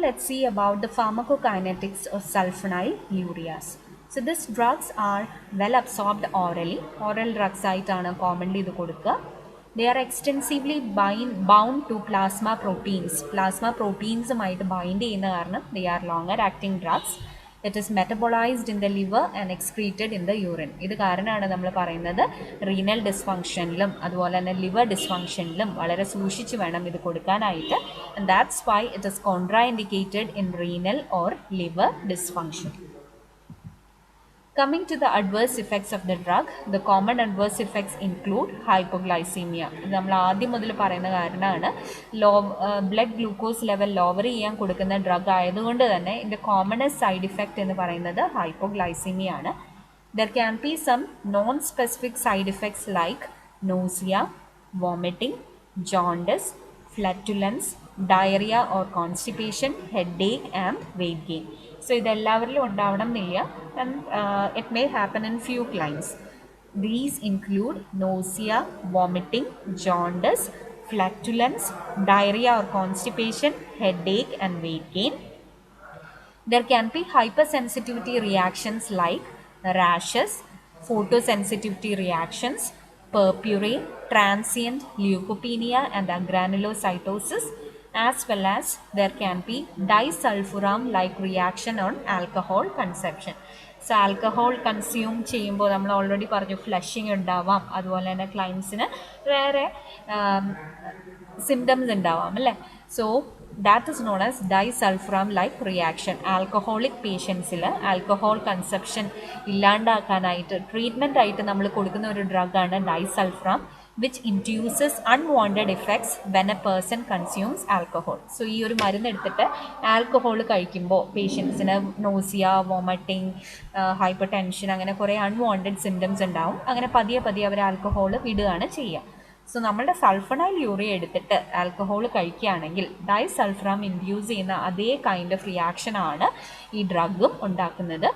let's see about the pharmacokinetics of sulfonylureas. So these drugs are well absorbed orally. Oral drugs ആയിട്ടാണ് commonly ഇത് കൊടുക്കുക. They are extensively bound to plasma proteins. Plasma proteins ആയിട്ട് bind ചെയ്യുന്ന കാരണം they are longer acting drugs. It is metabolized in the liver and excreted in the urine. ഇത് കാരണമാണ് നമ്മൾ പറയുന്നത് റീനൽ ഡിസ്ഫങ്ഷനിലും അതുപോലെ തന്നെ ലിവർ ഡിസ്ഫങ്ഷനിലും വളരെ സൂക്ഷിച്ച് വേണം ഇത് കൊടുക്കാനായിട്ട്. And that's why it is contraindicated in renal or liver dysfunction. Coming to the adverse effects of the drug, the common adverse effects include hypoglycemia. നമ്മൾ ആദ്യം മുതൽ പറയുന്ന കാരണമാണ് ബ്ലഡ് ഗ്ലൂക്കോസ് ലെവൽ ലോവർ ചെയ്യാൻ കൊടുക്കുന്ന ഡ്രഗ് ആയതുകൊണ്ട് തന്നെ ഇതിൻ്റെ കോമണസ്റ്റ് സൈഡ് ഇഫക്റ്റ് എന്ന് പറയുന്നത് ഹൈപ്പോഗ്ലൈസീമിയ ആണ്. There can be some non-specific side effects like nausea, vomiting, jaundice, flatulence, diarrhea or constipation, headache and weight gain. So ഇതെല്ലാവരിലും ഉണ്ടാവണം എന്നില്ല, and it may happen in few clients. These include nausea, vomiting, jaundice, flatulence, diarrhea or constipation, headache and weight gain. There can be hypersensitivity reactions like rashes, photosensitivity reactions, purpura, transient leukopenia and agranulocytosis, as well as there can be disulfiram-like reaction on alcohol consumption. So alcohol consume ചെയ്യുമ്പോൾ നമ്മൾ already പറഞ്ഞു flushing ഉണ്ടാവാം, അതുപോലെ തന്നെ ക്ലൈൻസിന് വേറെ symptoms ഉണ്ടാവാം അല്ലേ. So that is known as disulfiram like reaction. Alcoholic പേഷ്യൻസിൽ ആൽക്കഹോൾ കൺസപ്ഷൻ ഇല്ലാണ്ടാക്കാനായിട്ട് ട്രീറ്റ്മെൻ്റ് ആയിട്ട് നമ്മൾ കൊടുക്കുന്ന ഒരു ഡ്രഗാണ് ഡൈസൾഫ്രാം, which induces unwanted effects when a person consumes alcohol. So ഈ ഒരു മരുന്ന് എടുത്തിട്ട് ആൽക്കഹോൾ കഴിക്കുമ്പോൾ പേഷ്യൻസിന് നോസിയ, വോമിറ്റിംഗ്, ഹൈപ്പർ ടെൻഷൻ അങ്ങനെ കുറേ അൺവാണ്ടഡ് സിംറ്റംസ് ഉണ്ടാവും. അങ്ങനെ പതിയെ പതിയെ അവർ ആൽക്കഹോൾ വിടുകയാണ് ചെയ്യുക. സോ നമ്മളുടെ സൾഫണൈൽയൂറിയ എടുത്തിട്ട് ആൽക്കഹോൾ കഴിക്കുകയാണെങ്കിൽ ഡൈസൾഫ്രാം ഇൻഡ്യൂസ് ചെയ്യുന്ന അതേ കൈൻഡ് ഓഫ് റിയാക്ഷൻ ആണ് ഈ ഡ്രഗും ഉണ്ടാക്കുന്നത്.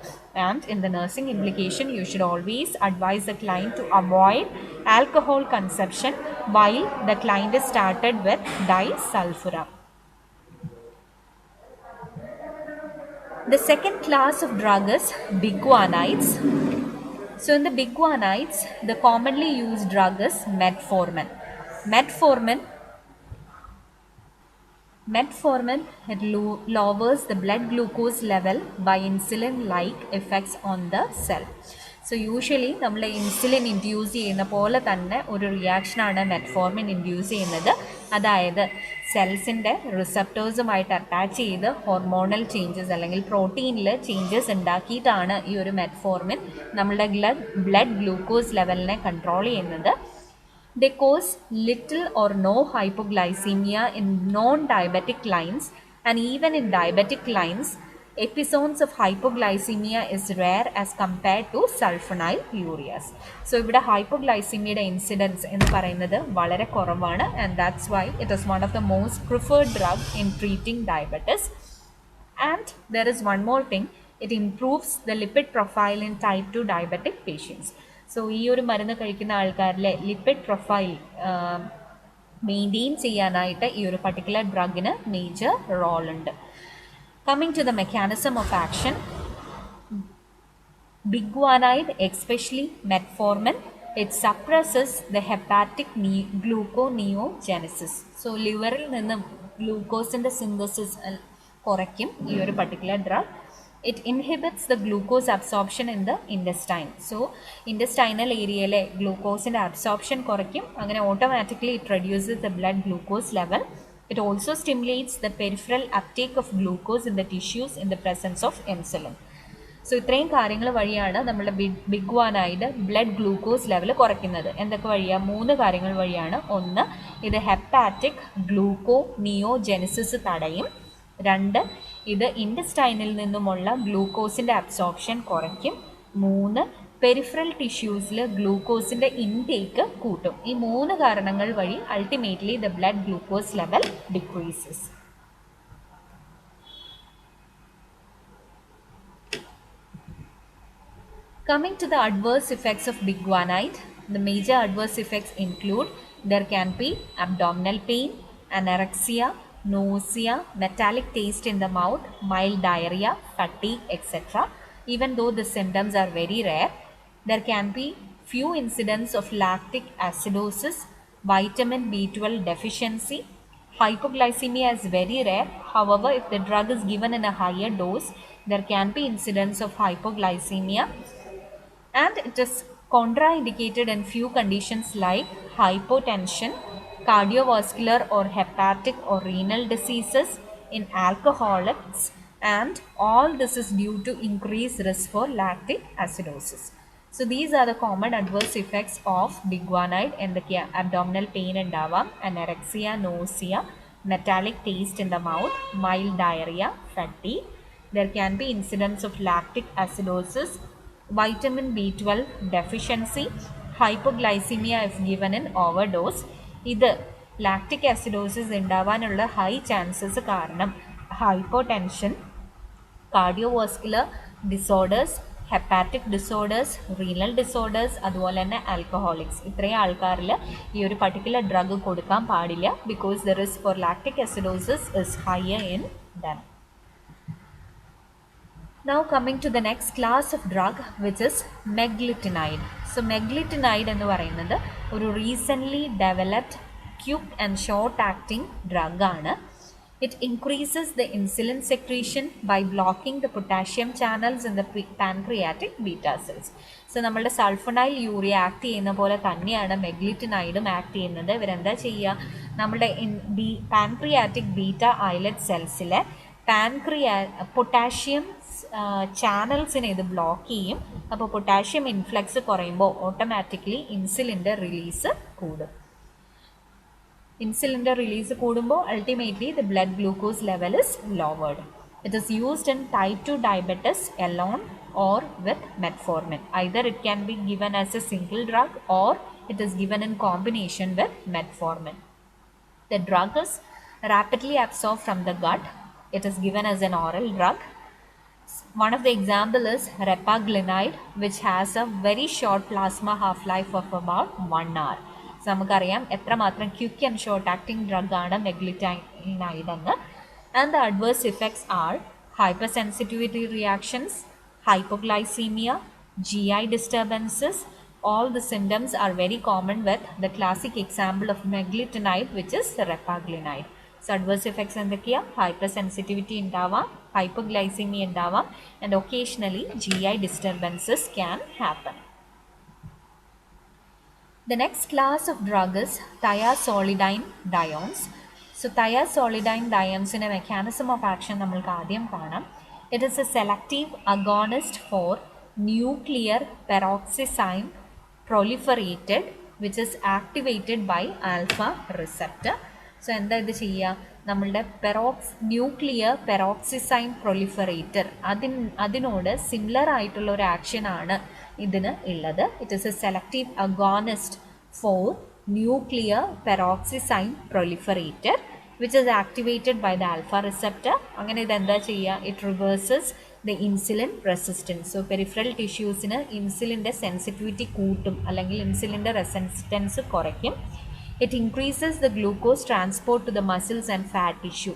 And in the nursing implication you should always advise the client to avoid alcohol consumption while the client is started with disulfiram. The second class of drug is biguanides. So in the biguanides, the commonly used drug is metformin. Metformin it lowers the blood glucose level by insulin-like effects on the cell. So usually നമ്മൾ insulin induce ചെയ്യുന്ന പോലെ തന്നെ ഒരു റിയാക്ഷനാണ് metformin induce ചെയ്യുന്നത്. അതായത് സെൽസിൻ്റെ റിസപ്റ്റേഴ്സുമായിട്ട് attach ചെയ്ത് hormonal changes അല്ലെങ്കിൽ പ്രോട്ടീനിൽ changes ഉണ്ടാക്കിയിട്ടാണ് ഈ ഒരു മെറ്റ്ഫോർമിൻ നമ്മളുടെ ബ്ലഡ് ഗ്ലൂക്കോസ് ലെവലിനെ കൺട്രോൾ ചെയ്യുന്നത്. They cause little or no hypoglycemia in non-diabetic clients, and even in diabetic clients, episodes of hypoglycemia is rare as compared to sulfonylureas. So ഇവിടെ hypoglycemia incidence എന്ന് പറയുന്നത് വളരെ കുറവാണ്, and that's why it is one of the most preferred drug in treating diabetes. And there is one more thing, it improves the lipid profile in type 2 diabetic patients. So ഈ ഒരു മരുന്ന് കഴിക്കുന്ന ആൾക്കാരിലെ lipid profile maintain ചെയ്യാനായിട്ട് ഈ ഒരു particular ഡ്രഗിന് major role ഉണ്ട്. Coming to the mechanism of action, biguanide especially metformin it suppresses the hepatic gluconeogenesis. So ലിവറിൽ നിന്നും ഗ്ലൂക്കോസിൻ്റെ സിന്തസിസ് കുറയ്ക്കും ഈ ഒരു particular drug. It inhibits the glucose absorption in the intestine. So intestinal ഏരിയയിലെ ഗ്ലൂക്കോസിൻ്റെ absorption കുറയ്ക്കും. അങ്ങനെ automatically it reduces the blood glucose level. It also stimulates the peripheral uptake of glucose in the tissues in the presence of insulin. So ഇത്രയും കാര്യങ്ങൾ വഴിയാണ് നമ്മുടെ ബിഗ്വാനൈഡ് blood glucose level കുറയ്ക്കുന്നത്. എന്തൊക്കെ വഴിയാണ്? 3 കാര്യങ്ങൾ വഴിയാണ്. ഒന്ന്, ഇത് ഹെപ്പാറ്റിക് ഗ്ലൂക്കോനിയോജെനസിസ് തടയും. 2, ഇത് ഇൻറ്റസ്റ്റൈനിൽ നിന്നുമുള്ള ഗ്ലൂക്കോസിൻ്റെ അബ്സോർപ്ഷൻ കുറയ്ക്കും. 3, പെരിഫറൽ ടിഷ്യൂസിൽ ഗ്ലൂക്കോസിൻ്റെ ഇൻടേക്ക് കൂട്ടും. ഈ 3 കാരണങ്ങൾ വഴി ultimately the blood glucose level decreases. Coming to the adverse effects of biguanide, the major adverse effects include there can be abdominal pain, anorexia, nausea, metallic taste in the mouth, mild diarrhea, fatigue, etc. Even though the symptoms are very rare, there can be few incidents of lactic acidosis, vitamin B12 deficiency. Hypoglycemia is very rare. However, if the drug is given in a higher dose, there can be incidents of hypoglycemia, and it is contraindicated in few conditions like hypotension, cardiovascular or hepatic or renal diseases, in alcoholics, and all this is due to increased risk for lactic acidosis. So these are the common adverse effects of biguanide. എന്തൊക്കെയാ? Abdominal pain ഉണ്ടാവാം, anorexia, nausea, metallic taste in the mouth, mild diarrhea, fatigue. There can be incidents of lactic acidosis, vitamin B12 deficiency, hypoglycemia if given in overdose. ഇത് lactic acidosis ഉണ്ടാവാനുള്ള high chances കാരണം hypotension, cardiovascular disorders, hepatic disorders, renal disorders, അതുപോലെ തന്നെ alcoholics, ഇത്രയും ആൾക്കാരിൽ ഈ ഒരു particular drug കൊടുക്കാൻ പാടില്ല, because the risk for lactic acidosis is higher in them. Now coming to the next class of drug, which is meglitinide. So meglitinide എന്ന് പറയുന്നത് ഒരു recently developed quick and short acting drug ആണ്. It increases the insulin secretion by blocking the potassium channels in the pancreatic beta cells. So നമ്മളുടെ സൾഫോണൈൽ urea act ചെയ്യുന്ന പോലെ തന്നെയാണ് മെഗ്ലിറ്റിനൈഡും act ചെയ്യുന്നത്. ഇവരെന്താ ചെയ്യുക? നമ്മുടെ പാൻക്രിയാറ്റിക് ബീറ്റ ഐലറ്റ് സെൽസിലെ പൊട്ടാഷ്യം ചാനൽസിനെ ഇത് ബ്ലോക്ക് ചെയ്യും. അപ്പോൾ പൊട്ടാഷ്യം ഇൻഫ്ലക്സ് കുറയുമ്പോൾ ഓട്ടോമാറ്റിക്കലി ഇൻസുലിൻ്റെ റിലീസ് കൂടും. ഇൻസുലിൻ്റെ റിലീസ് കൂടുമ്പോൾ ultimately the blood glucose level is lowered. It is used in type 2 diabetes alone or with metformin. Either it can be given as a single drug or it is given in combination with metformin. The drug is rapidly absorbed from the gut. It is given as an oral drug. One of the example is repaglinide, which has a very short plasma half-life of about 1 hour. So നമുക്കറിയാം എത്രമാത്രം quick and short acting drug ആണ് മെഗ്ലിറ്റിനൈഡ് എന്ന്. And the adverse effects are hypersensitivity reactions, hypoglycemia, GI disturbances. All the symptoms are very common with the classic example of meglitinide, which is repaglinide. So adverse effects എന്തൊക്കെയാ? Hypersensitivity ഉണ്ടാവാം, hypoglycemia ഉണ്ടാവാം, and occasionally GI disturbances can happen. The next class of drug is thiazolidine diones. So thiazolidine diones-ന്റെ mechanism of action നമ്മൾക്ക് ആദ്യം കാണാം. It is a selective agonist for nuclear peroxisome proliferated, which is activated by alpha receptor. So എന്താ ഇത് ചെയ്യുക? നമ്മളുടെ nuclear peroxisome പ്രൊലിഫറേറ്റർ അതിനോട് similar ആയിട്ടുള്ള ഒരു ആക്ഷനാണ് ഇതിന് ഉള്ളത്. It is a selective agonist for nuclear peroxisome proliferator which is activated by the alpha receptor. അങ്ങനെ ഇതെന്താ ചെയ്യുക? It reverses the insulin resistance. So peripheral ടിഷ്യൂസിന് ഇൻസുലിൻ്റെ സെൻസിറ്റിവിറ്റി കൂട്ടും, അല്ലെങ്കിൽ ഇൻസുലിൻ്റെ റെസിസ്റ്റൻസ് കുറയ്ക്കും. It increases the glucose transport to the muscles and fat tissue.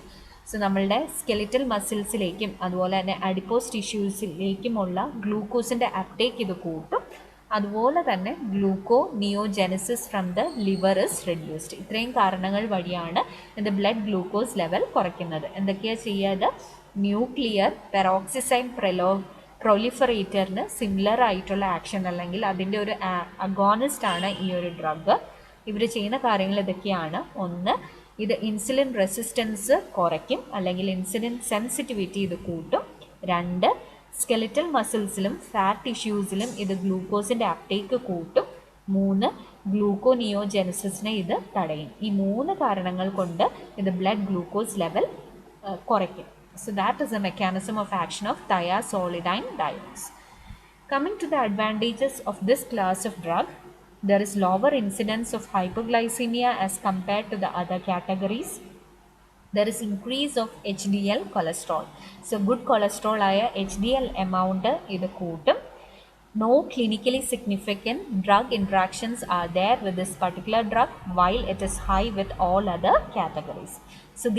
So നമ്മളുടെ സ്കെലിറ്റൽ മസിൽസിലേക്കും അതുപോലെ തന്നെ അഡിപ്പോസ് ടിഷ്യൂസിലേക്കുമുള്ള ഗ്ലൂക്കോസിൻ്റെ അപ്ടേക്ക് ഇത് കൂട്ടും. അതുപോലെ തന്നെ gluconeogenesis from the liver is reduced. ഇത്രയും കാരണങ്ങൾ വഴിയാണ് ഇത് ബ്ലഡ് ഗ്ലൂക്കോസ് ലെവൽ കുറയ്ക്കുന്നത്. എന്തൊക്കെയാണ് ചെയ്യുക? ന്യൂക്ലിയർ പെറോക്സിസൈം പ്രൊലിഫറേറ്ററിന് സിമിലർ ആയിട്ടുള്ള ആക്ഷൻ, അല്ലെങ്കിൽ അതിൻ്റെ ഒരു അഗോണിസ്റ്റ് ആണ് ഈ ഒരു ഡ്രഗ്. ഇവർ ചെയ്യുന്ന കാര്യങ്ങൾ ഇതൊക്കെയാണ്. ഒന്ന്, ഇത് ഇൻസുലിൻ റെസിസ്റ്റൻസ് കുറയ്ക്കും, അല്ലെങ്കിൽ ഇൻസുലിൻ സെൻസിറ്റിവിറ്റി ഇത് കൂട്ടും. 2, സ്കെലിറ്റൽ മസിൽസിലും ഫാറ്റ് ടിഷ്യൂസിലും ഇത് ഗ്ലൂക്കോസിൻ്റെ അപ്ടേക്ക് കൂട്ടും. 3, ഗ്ലൂക്കോനിയോജെനസിസിനെ ഇത് തടയും. ഈ 3 കാരണങ്ങൾ കൊണ്ട് ഇത് ബ്ലഡ് ഗ്ലൂക്കോസ് ലെവൽ കുറയ്ക്കും. So that is A mechanism of action of thiazolidine diones. Coming to the advantages of this class of drug, there is lower incidence of hypoglycemia as compared to the other categories. There is increase of HDL cholesterol. So good cholesterol ആയ HDL amount ഇത് കൂട്ടും. No clinically significant drug interactions are there with this particular drug, while it is high with all other categories. So these